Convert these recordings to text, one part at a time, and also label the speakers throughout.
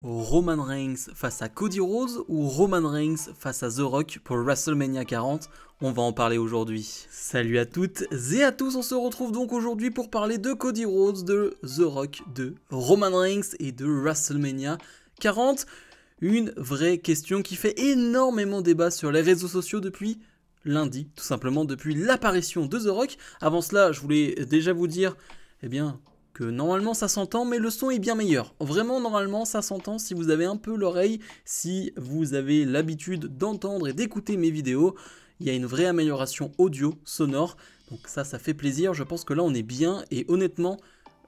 Speaker 1: Roman Reigns face à Cody Rhodes ou Roman Reigns face à The Rock pour WrestleMania 40? On va en parler aujourd'hui. Salut à toutes et à tous, on se retrouve donc aujourd'hui pour parler de Cody Rhodes, de The Rock, de Roman Reigns et de WrestleMania 40. Une vraie question qui fait énormément débat sur les réseaux sociaux depuis lundi, tout simplement depuis l'apparition de The Rock. Avant cela, je voulais déjà vous dire, que normalement ça s'entend, mais le son est bien meilleur. Vraiment, normalement ça s'entend si vous avez un peu l'oreille, si vous avez l'habitude d'entendre et d'écouter mes vidéos. Il y a une vraie amélioration audio, sonore, donc ça fait plaisir. Je pense que là on est bien, et honnêtement,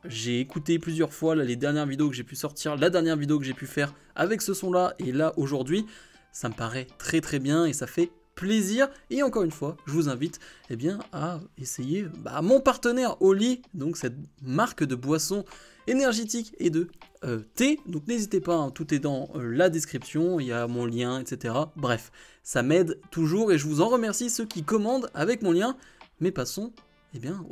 Speaker 1: j'ai écouté plusieurs fois là, les dernières vidéos que j'ai pu sortir, la dernière vidéo que j'ai pu faire avec ce son là, et là aujourd'hui, ça me paraît très bien et ça fait plaisir. Et encore une fois, je vous invite à essayer mon partenaire Oli, donc cette marque de boissons énergétiques et de thé. Donc n'hésitez pas, hein, tout est dans la description, il y a mon lien, etc. Bref, ça m'aide toujours et je vous en remercie ceux qui commandent avec mon lien. Mais passons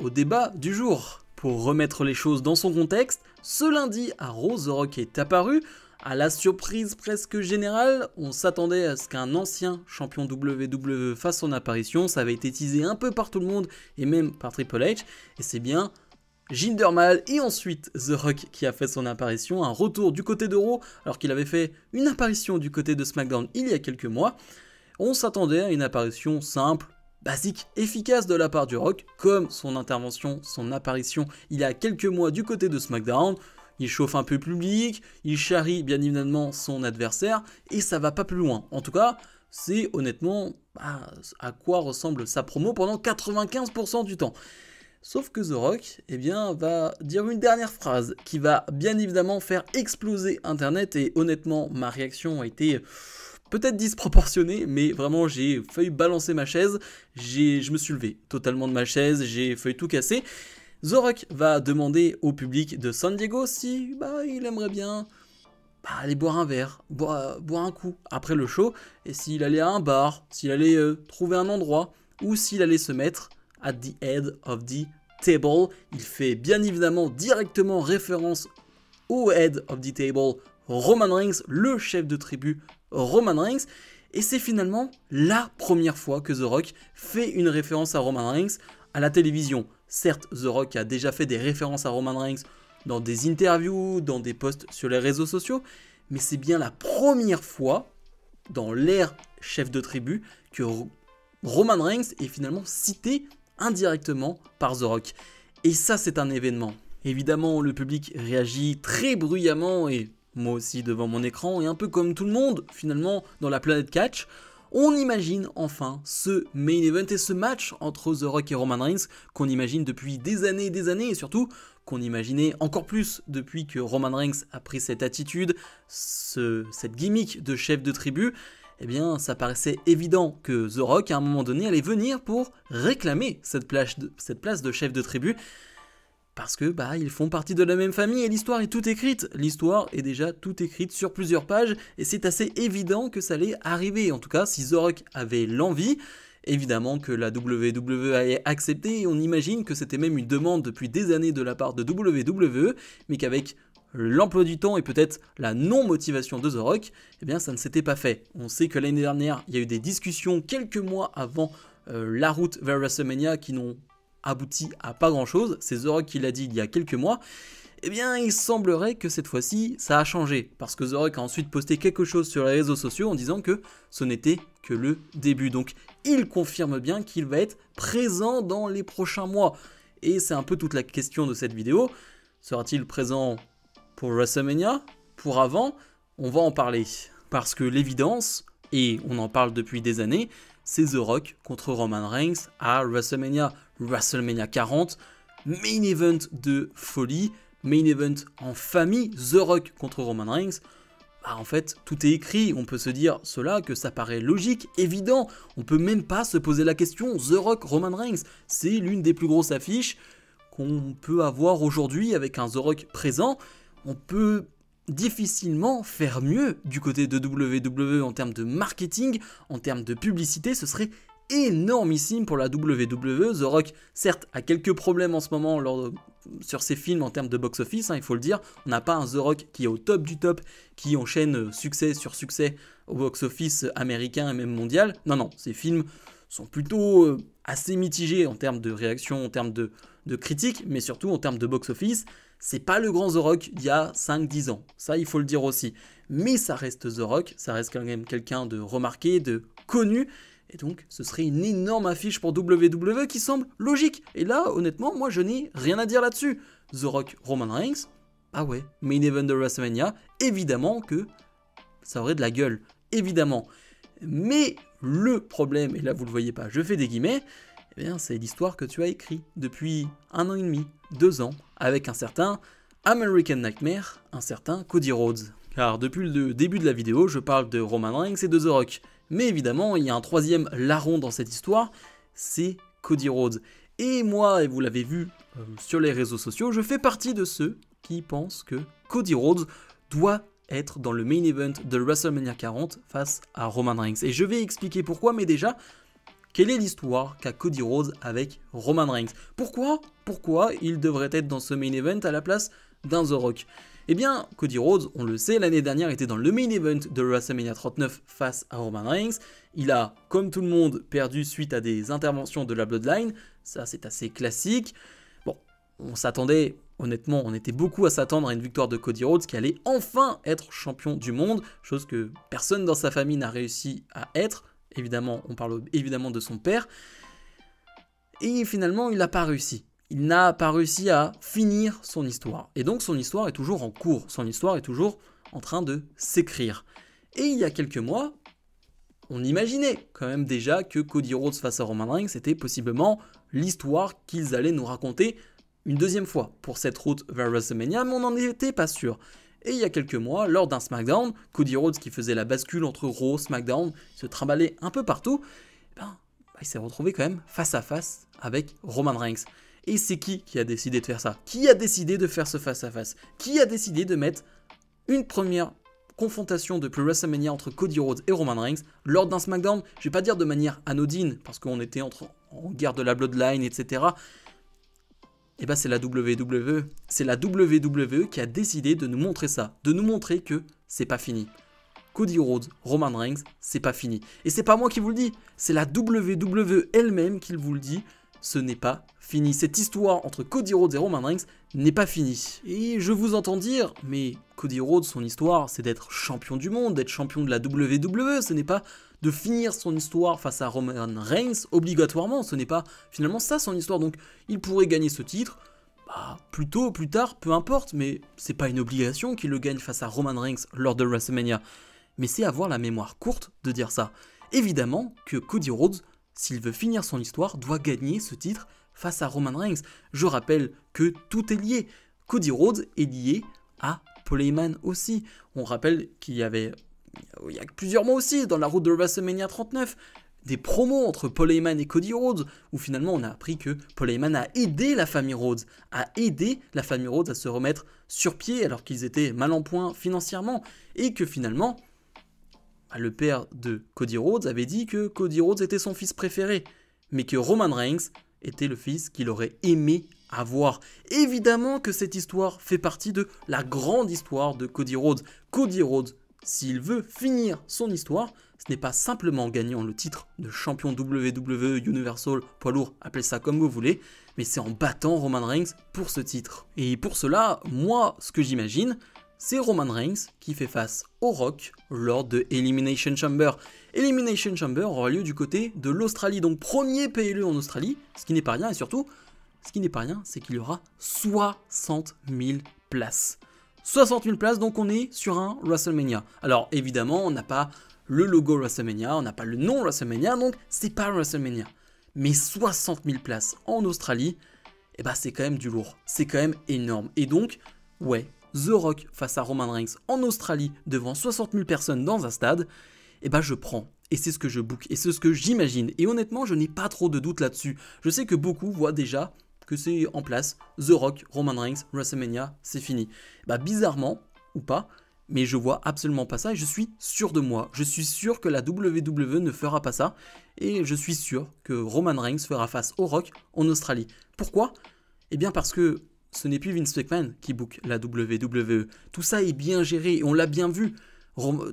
Speaker 1: au débat du jour. Pour remettre les choses dans son contexte, ce lundi à Raw, The Rock est apparu. À la surprise presque générale, on s'attendait à ce qu'un ancien champion WWE fasse son apparition. Ça avait été teasé un peu par tout le monde et même par Triple H. Et c'est bien Jinder Mahal et ensuite The Rock qui a fait son apparition. Un retour du côté de Raw alors qu'il avait fait une apparition du côté de SmackDown il y a quelques mois. On s'attendait à une apparition simple, basique, efficace de la part du Rock, comme son intervention, son apparition il y a quelques mois du côté de SmackDown. Il chauffe un peu le public, il charrie bien évidemment son adversaire, et ça va pas plus loin. En tout cas, c'est honnêtement à quoi ressemble sa promo pendant 95% du temps. Sauf que The Rock va dire une dernière phrase qui va bien évidemment faire exploser Internet, et honnêtement, ma réaction a été peut-être disproportionnée, mais vraiment j'ai failli balancer ma chaise, je me suis levé totalement de ma chaise, j'ai failli tout casser. The Rock va demander au public de San Diego si il aimerait bien aller boire un verre, boire un coup après le show, et s'il allait à un bar, s'il allait trouver un endroit, ou s'il allait se mettre at the head of the table. Il fait bien évidemment directement référence au head of the table, Roman Reigns, le chef de tribu Roman Reigns, et c'est finalement la première fois que The Rock fait une référence à Roman Reigns à la télévision. Certes, The Rock a déjà fait des références à Roman Reigns dans des interviews, dans des posts sur les réseaux sociaux, mais c'est bien la première fois dans l'ère chef de tribu que Roman Reigns est finalement cité indirectement par The Rock. Et ça, c'est un événement. Évidemment, le public réagit très bruyamment, et moi aussi devant mon écran, et un peu comme tout le monde finalement dans la planète catch. On imagine enfin ce main event et ce match entre The Rock et Roman Reigns qu'on imagine depuis des années et surtout qu'on imaginait encore plus depuis que Roman Reigns a pris cette attitude, cette gimmick de chef de tribu. Ça paraissait évident que The Rock à un moment donné allait venir pour réclamer cette place de chef de tribu. Parce que ils font partie de la même famille et l'histoire est toute écrite. L'histoire est déjà toute écrite sur plusieurs pages et c'est assez évident que ça allait arriver. En tout cas, si The Rock avait l'envie, évidemment que la WWE a accepté, et on imagine que c'était même une demande depuis des années de la part de WWE, mais qu'avec l'emploi du temps et peut-être la non-motivation de The Rock, ça ne s'était pas fait. On sait que l'année dernière, il y a eu des discussions quelques mois avant la route vers WrestleMania qui n'ont abouti à pas grand chose, c'est The Rock qui l'a dit il y a quelques mois. Il semblerait que cette fois-ci ça a changé, parce que The Rock a ensuite posté quelque chose sur les réseaux sociaux en disant que ce n'était que le début. Donc il confirme bien qu'il va être présent dans les prochains mois, et c'est un peu toute la question de cette vidéo. Sera-t-il présent pour WrestleMania, pour avant? On va en parler, parce que l'évidence, et on en parle depuis des années, c'est The Rock contre Roman Reigns à WrestleMania 40, main event de folie, main event en famille, The Rock contre Roman Reigns. En fait, tout est écrit, on peut se dire cela, que ça paraît logique, évident, on peut même pas se poser la question. The Rock, Roman Reigns, c'est l'une des plus grosses affiches qu'on peut avoir aujourd'hui avec un The Rock présent. On peut difficilement faire mieux du côté de WWE en termes de marketing, en termes de publicité. Ce serait énormissime pour la WWE. The Rock, certes, a quelques problèmes en ce moment sur ses films en termes de box-office, il faut le dire. On n'a pas un The Rock qui est au top du top, qui enchaîne succès sur succès au box-office américain et même mondial. Non, ces films sont plutôt assez mitigés en termes de réaction, en termes de critiques, mais surtout en termes de box-office. C'est pas le grand The Rock d'il y a 5-10 ans, ça il faut le dire aussi. Mais ça reste The Rock, ça reste quand même quelqu'un de remarqué, de connu, et donc ce serait une énorme affiche pour WWE qui semble logique. Et là, honnêtement, moi je n'ai rien à dire là-dessus. The Rock, Roman Reigns, ah ouais, main event de WrestleMania, évidemment que ça aurait de la gueule, évidemment. Mais le problème, et là vous le voyez pas, je fais des guillemets, eh bien c'est l'histoire que tu as écrite depuis 1 an et demi, 2 ans, avec un certain American Nightmare, un certain Cody Rhodes. Car depuis le début de la vidéo, je parle de Roman Reigns et de The Rock. Mais évidemment, il y a un troisième larron dans cette histoire, c'est Cody Rhodes. Et moi, et vous l'avez vu sur les réseaux sociaux, je fais partie de ceux qui pensent que Cody Rhodes doit être dans le main event de WrestleMania 40 face à Roman Reigns. Et je vais expliquer pourquoi, mais déjà, quelle est l'histoire qu'a Cody Rhodes avec Roman Reigns? Pourquoi il devrait être dans ce main event à la place d'un The Rock? Eh bien, Cody Rhodes, on le sait, l'année dernière était dans le main event de WrestleMania 39 face à Roman Reigns. Il a, comme tout le monde, perdu suite à des interventions de la Bloodline. Ça, c'est assez classique. Bon, on s'attendait, honnêtement, on était beaucoup à s'attendre à une victoire de Cody Rhodes qui allait enfin être champion du monde, chose que personne dans sa famille n'a réussi à être. Évidemment, on parle évidemment de son père. Et finalement, il n'a pas réussi. Il n'a pas réussi à finir son histoire. Et donc son histoire est toujours en cours. Son histoire est toujours en train de s'écrire. Et il y a quelques mois, on imaginait quand même déjà que Cody Rhodes face à Roman Reigns, c'était possiblement l'histoire qu'ils allaient nous raconter une deuxième fois pour cette route vers WrestleMania, mais on n'en était pas sûr. Et il y a quelques mois, lors d'un SmackDown, Cody Rhodes qui faisait la bascule entre Raw, SmackDown, se trimballait un peu partout, il s'est retrouvé quand même face à face avec Roman Reigns. Et c'est qui a décidé de faire ça? Qui a décidé de faire ce face à face? Qui a décidé de mettre une première confrontation depuis WrestleMania entre Cody Rhodes et Roman Reigns lors d'un SmackDown? Je vais pas dire de manière anodine, parce qu'on était en guerre de la Bloodline, etc. Et bah c'est la WWE. C'est la WWE qui a décidé de nous montrer ça, de nous montrer que c'est pas fini. Cody Rhodes, Roman Reigns, c'est pas fini. Et c'est pas moi qui vous le dis, c'est la WWE elle-même qui vous le dit, ce n'est pas fini. Cette histoire entre Cody Rhodes et Roman Reigns n'est pas finie. Et je vous entends dire, mais Cody Rhodes, son histoire, c'est d'être champion du monde, d'être champion de la WWE, ce n'est pas de finir son histoire face à Roman Reigns obligatoirement, ce n'est pas finalement ça son histoire, donc il pourrait gagner ce titre, plus tôt, plus tard, peu importe, mais c'est pas une obligation qu'il le gagne face à Roman Reigns lors de WrestleMania, mais c'est avoir la mémoire courte de dire ça. Évidemment que Cody Rhodes, s'il veut finir son histoire, doit gagner ce titre face à Roman Reigns. Je rappelle que tout est lié. Cody Rhodes est lié à Paul Heyman aussi. On rappelle qu'il y a plusieurs mois aussi, dans la route de WrestleMania 39, des promos entre Paul Heyman et Cody Rhodes, où finalement on a appris que Paul Heyman a aidé la famille Rhodes, à se remettre sur pied alors qu'ils étaient mal en point financièrement, et que finalement, le père de Cody Rhodes avait dit que Cody Rhodes était son fils préféré, mais que Roman Reigns était le fils qu'il aurait aimé avoir. Évidemment que cette histoire fait partie de la grande histoire de Cody Rhodes. Cody Rhodes, s'il veut finir son histoire, ce n'est pas simplement en gagnant le titre de champion WWE Universal poids lourd, appelez ça comme vous voulez, mais c'est en battant Roman Reigns pour ce titre. Et pour cela, moi, ce que j'imagine, c'est Roman Reigns qui fait face au Rock lors de Elimination Chamber. Elimination Chamber aura lieu du côté de l'Australie, donc premier PLE en Australie, ce qui n'est pas rien, et surtout, ce qui n'est pas rien, c'est qu'il y aura 60 000 places. 60 000 places, donc on est sur un WrestleMania. Alors évidemment, on n'a pas le logo WrestleMania, on n'a pas le nom WrestleMania, donc c'est pas WrestleMania. Mais 60 000 places en Australie, c'est quand même du lourd, c'est quand même énorme. Et donc, ouais, The Rock face à Roman Reigns en Australie devant 60 000 personnes dans un stade, je prends. Et c'est ce que je book, et c'est ce que j'imagine. Et honnêtement, je n'ai pas trop de doute là-dessus. Je sais que beaucoup voient déjà que c'est en place, The Rock, Roman Reigns, WrestleMania, c'est fini. Bizarrement, ou pas, Mais je vois absolument pas ça et je suis sûr de moi. Je suis sûr que la WWE ne fera pas ça. Et je suis sûr que Roman Reigns fera face au Rock en Australie. Pourquoi? Eh bien parce que ce n'est plus Vince McMahon qui book la WWE. Tout ça est bien géré et on l'a bien vu.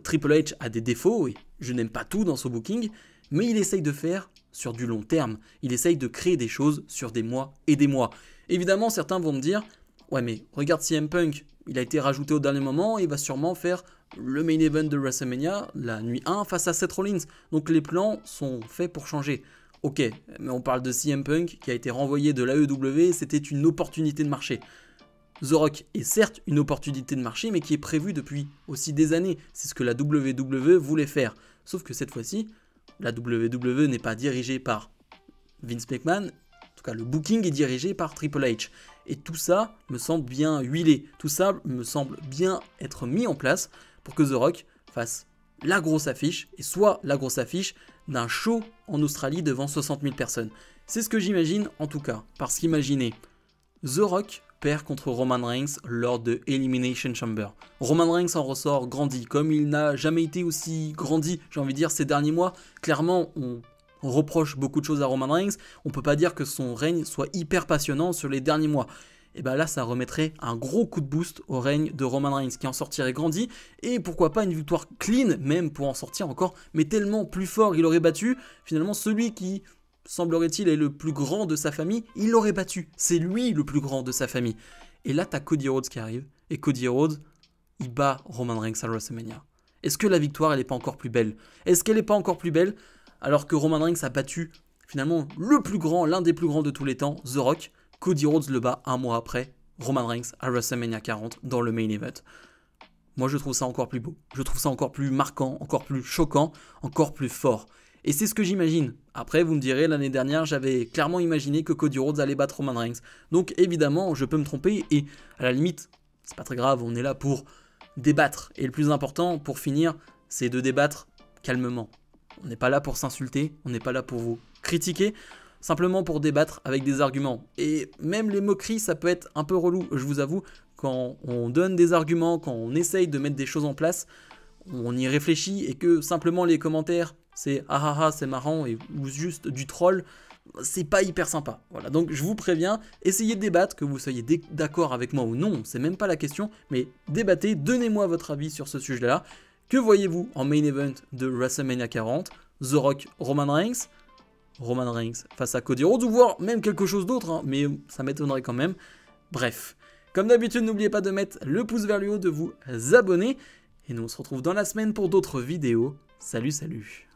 Speaker 1: Triple H a des défauts et je n'aime pas tout dans son booking, mais il essaye de faire sur du long terme. Il essaye de créer des choses sur des mois et des mois. Évidemment, certains vont me dire « Ouais, mais regarde CM Punk, il a été rajouté au dernier moment et il va sûrement faire le main event de WrestleMania, la nuit 1 face à Seth Rollins. Donc les plans sont faits pour changer. » Ok, mais on parle de CM Punk qui a été renvoyé de l'AEW, c'était une opportunité de marché. The Rock est certes une opportunité de marché, mais qui est prévue depuis aussi des années. C'est ce que la WWE voulait faire. Sauf que cette fois-ci, la WWE n'est pas dirigée par Vince McMahon. En tout cas, le booking est dirigé par Triple H. Et tout ça me semble bien huilé. Tout ça me semble bien être mis en place pour que The Rock fasse la grosse affiche, et soit la grosse affiche d'un show en Australie devant 60 000 personnes. C'est ce que j'imagine en tout cas. Parce qu'imaginez, The Rock perd contre Roman Reigns lors de Elimination Chamber. Roman Reigns en ressort grandi, comme il n'a jamais été aussi grandi, j'ai envie de dire, ces derniers mois. Clairement, on reproche beaucoup de choses à Roman Reigns, on peut pas dire que son règne soit hyper passionnant sur les derniers mois. Et bien là, ça remettrait un gros coup de boost au règne de Roman Reigns, qui en sortirait grandi, et pourquoi pas une victoire clean, même pour en sortir encore, mais tellement plus fort, il aurait battu, finalement, celui qui semblerait-il est le plus grand de sa famille, il l'aurait battu. C'est lui le plus grand de sa famille. Et là, t'as Cody Rhodes qui arrive. Et Cody Rhodes, il bat Roman Reigns à WrestleMania. Est-ce que la victoire, elle n'est pas encore plus belle? Est-ce qu'elle n'est pas encore plus belle alors que Roman Reigns a battu finalement le plus grand, l'un des plus grands de tous les temps, The Rock? Cody Rhodes le bat un mois après Roman Reigns à WrestleMania 40 dans le main event. Moi, je trouve ça encore plus beau. Je trouve ça encore plus marquant, encore plus choquant, encore plus fort. Et c'est ce que j'imagine. Après, vous me direz, l'année dernière, j'avais clairement imaginé que Cody Rhodes allait battre Roman Reigns. Donc évidemment, je peux me tromper et à la limite, c'est pas très grave, on est là pour débattre. Et le plus important, pour finir, c'est de débattre calmement. On n'est pas là pour s'insulter, on n'est pas là pour vous critiquer, simplement pour débattre avec des arguments. Et même les moqueries, ça peut être un peu relou, je vous avoue, quand on donne des arguments, quand on essaye de mettre des choses en place, on y réfléchit et que simplement les commentaires, c'est ah ah ah, c'est marrant, ou juste du troll, c'est pas hyper sympa. Voilà, donc je vous préviens, essayez de débattre, que vous soyez d'accord avec moi ou non, c'est même pas la question, mais débattez, donnez-moi votre avis sur ce sujet-là. Que voyez-vous en main event de WrestleMania 40? The Rock, Roman Reigns face à Cody Rhodes, ou voir même quelque chose d'autre, hein, mais ça m'étonnerait quand même. Bref, comme d'habitude, n'oubliez pas de mettre le pouce vers le haut, de vous abonner, et nous on se retrouve dans la semaine pour d'autres vidéos. Salut, salut!